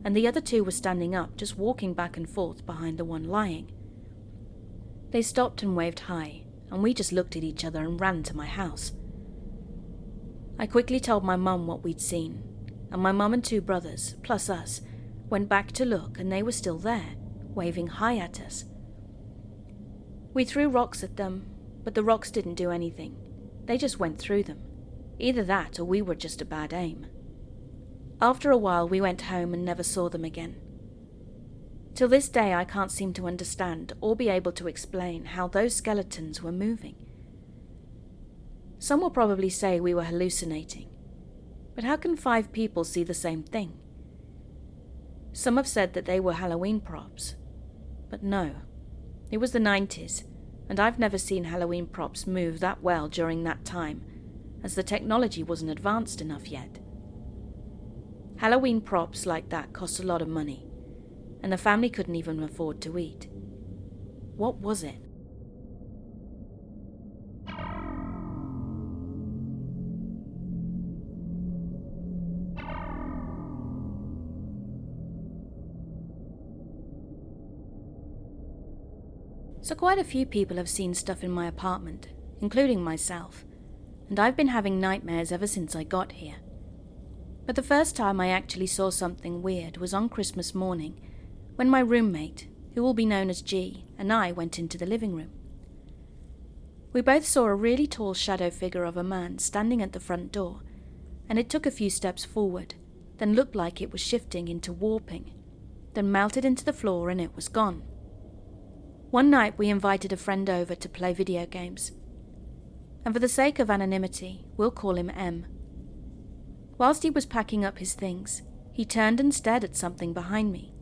and the other 2 were standing up, just walking back and forth behind the one lying. They stopped and waved hi, and we just looked at each other and ran to my house. I quickly told my mum what we'd seen, and my mum and 2 brothers, plus us, went back to look, and they were still there, waving hi at us. We threw rocks at them, but the rocks didn't do anything. They just went through them. Either that or we were just a bad aim. After a while we went home and never saw them again. Till this day I can't seem to understand or be able to explain how those skeletons were moving. Some will probably say we were hallucinating, but how can 5 people see the same thing? Some have said that they were Halloween props, but no, it was the 90s, and I've never seen Halloween props move that well during that time, as the technology wasn't advanced enough yet. Halloween props like that cost a lot of money, and the family couldn't even afford to eat. What was it? So quite a few people have seen stuff in my apartment, including myself, and I've been having nightmares ever since I got here. But the first time I actually saw something weird was on Christmas morning, when my roommate, who will be known as G, and I went into the living room. We both saw a really tall shadow figure of a man standing at the front door, and it took a few steps forward, then looked like it was shifting into warping, then melted into the floor and it was gone. One night we invited a friend over to play video games, and for the sake of anonymity, we'll call him M. Whilst he was packing up his things, he turned and stared at something behind me.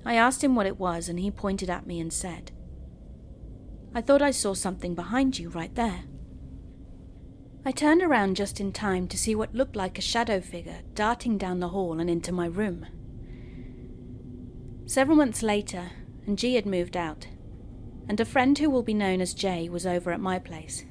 I asked him what it was and he pointed at me and said, "I thought I saw something behind you right there." I turned around just in time to see what looked like a shadow figure darting down the hall and into my room. Several months later, and G had moved out, and a friend who will be known as J was over at my place.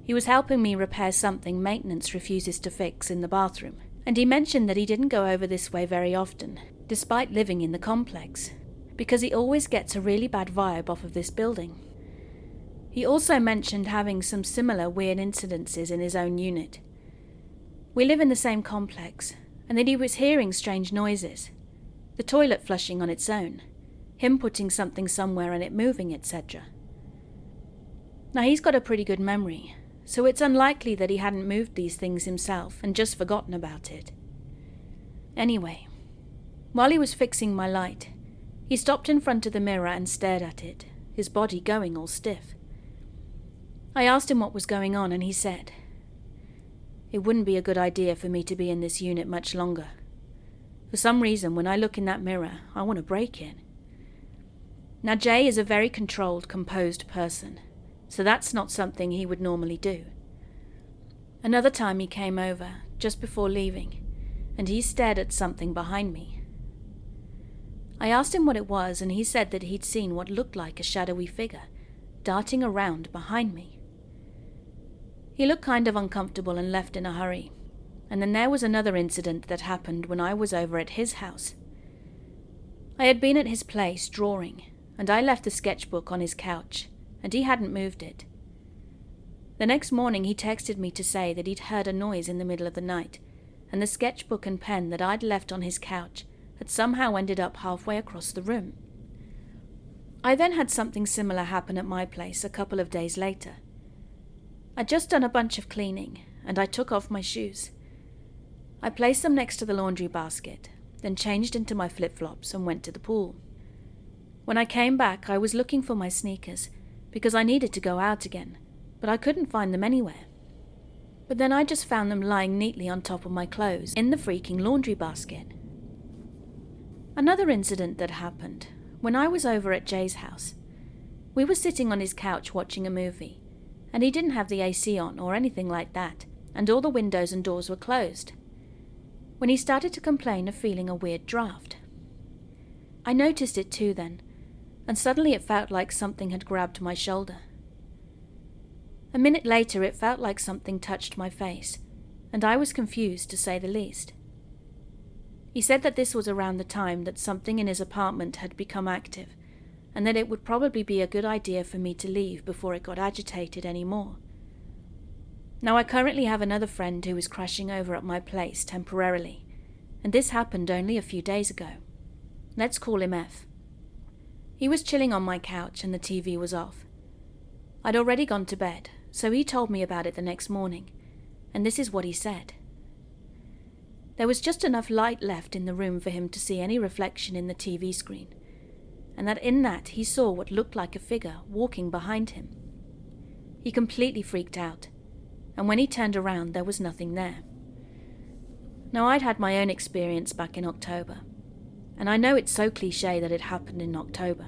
He was helping me repair something maintenance refuses to fix in the bathroom, and he mentioned that he didn't go over this way very often, despite living in the complex, because he always gets a really bad vibe off of this building. He also mentioned having some similar weird incidences in his own unit. We live in the same complex, and that he was hearing strange noises, the toilet flushing on its own, him putting something somewhere and it moving, etc. Now he's got a pretty good memory, so it's unlikely that he hadn't moved these things himself and just forgotten about it. Anyway, while he was fixing my light, he stopped in front of the mirror and stared at it, his body going all stiff. I asked him what was going on and he said, "It wouldn't be a good idea for me to be in this unit much longer. For some reason, when I look in that mirror, I want to break it." Now Jay is a very controlled, composed person, so that's not something he would normally do. Another time he came over, just before leaving, and he stared at something behind me. I asked him what it was, and he said that he'd seen what looked like a shadowy figure darting around behind me. He looked kind of uncomfortable and left in a hurry, and then there was another incident that happened when I was over at his house. I had been at his place drawing, and I left the sketchbook on his couch, and he hadn't moved it. The next morning he texted me to say that he'd heard a noise in the middle of the night, and the sketchbook and pen that I'd left on his couch had somehow ended up halfway across the room. I then had something similar happen at my place a couple of days later. I'd just done a bunch of cleaning, and I took off my shoes. I placed them next to the laundry basket, then changed into my flip-flops and went to the pool. When I came back, I was looking for my sneakers, because I needed to go out again, but I couldn't find them anywhere. But then I just found them lying neatly on top of my clothes, in the freaking laundry basket. Another incident that happened, when I was over at Jay's house. We were sitting on his couch watching a movie, and he didn't have the AC on or anything like that, and all the windows and doors were closed, when he started to complain of feeling a weird draft. I noticed it too then, and suddenly it felt like something had grabbed my shoulder. A minute later it felt like something touched my face, and I was confused to say the least. He said that this was around the time that something in his apartment had become active, and that it would probably be a good idea for me to leave before it got agitated any more. Now I currently have another friend who is crashing over at my place temporarily, and this happened only a few days ago. Let's call him F. He was chilling on my couch and the TV was off. I'd already gone to bed, so he told me about it the next morning, and this is what he said. There was just enough light left in the room for him to see any reflection in the TV screen, and that in that he saw what looked like a figure walking behind him. He completely freaked out, and when he turned around there was nothing there. Now I'd had my own experience back in October, and I know it's so cliché that it happened in October.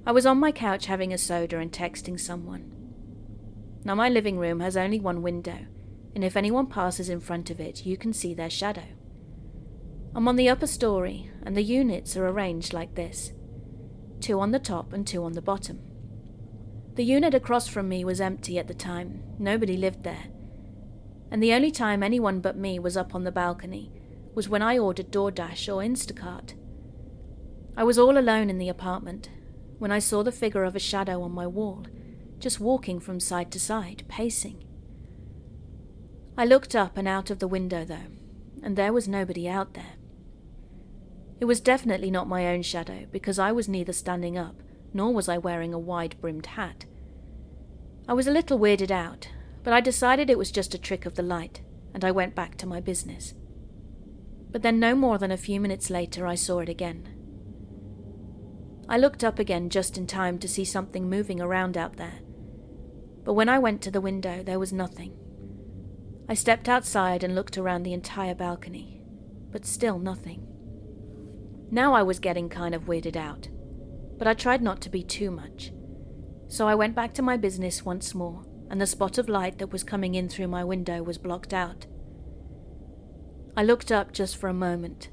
I was on my couch having a soda and texting someone. Now my living room has only one window, and if anyone passes in front of it, you can see their shadow. I'm on the upper story, and the units are arranged like this: 2 on the top and 2 on the bottom. The unit across from me was empty at the time, nobody lived there, and the only time anyone but me was up on the balcony was when I ordered DoorDash or Instacart. I was all alone in the apartment when I saw the figure of a shadow on my wall, just walking from side to side, pacing. I looked up and out of the window though, and there was nobody out there. It was definitely not my own shadow because I was neither standing up nor was I wearing a wide-brimmed hat. I was a little weirded out, but I decided it was just a trick of the light, and I went back to my business. But then no more than a few minutes later I saw it again. I looked up again just in time to see something moving around out there, but when I went to the window there was nothing. I stepped outside and looked around the entire balcony, but still nothing. Now I was getting kind of weirded out, but I tried not to be too much. So I went back to my business once more, and the spot of light that was coming in through my window was blocked out. I looked up just for a moment,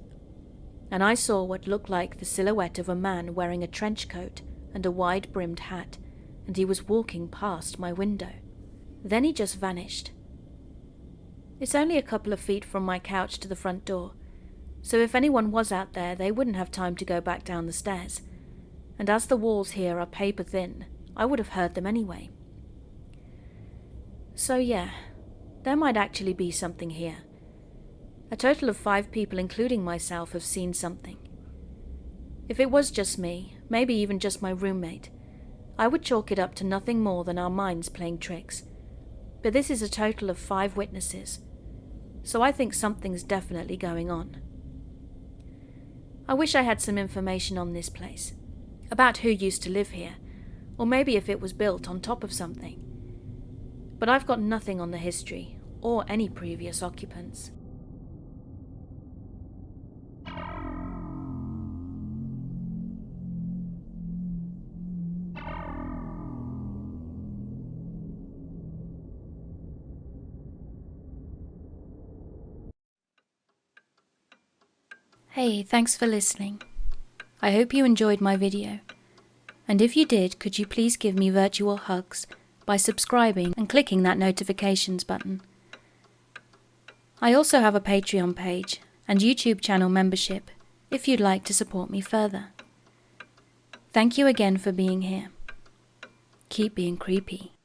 and I saw what looked like the silhouette of a man wearing a trench coat and a wide-brimmed hat, and he was walking past my window. Then he just vanished. It's only a couple of feet from my couch to the front door, so if anyone was out there, they wouldn't have time to go back down the stairs, and as the walls here are paper thin, I would have heard them anyway. So yeah, there might actually be something here. A total of 5 people, including myself, have seen something. If it was just me, maybe even just my roommate, I would chalk it up to nothing more than our minds playing tricks. But this is a total of 5 witnesses, so I think something's definitely going on. I wish I had some information on this place, about who used to live here, or maybe if it was built on top of something. But I've got nothing on the history, or any previous occupants. Hey, thanks for listening. I hope you enjoyed my video. And if you did, could you please give me virtual hugs by subscribing and clicking that notifications button. I also have a Patreon page and YouTube channel membership if you'd like to support me further. Thank you again for being here. Keep being creepy.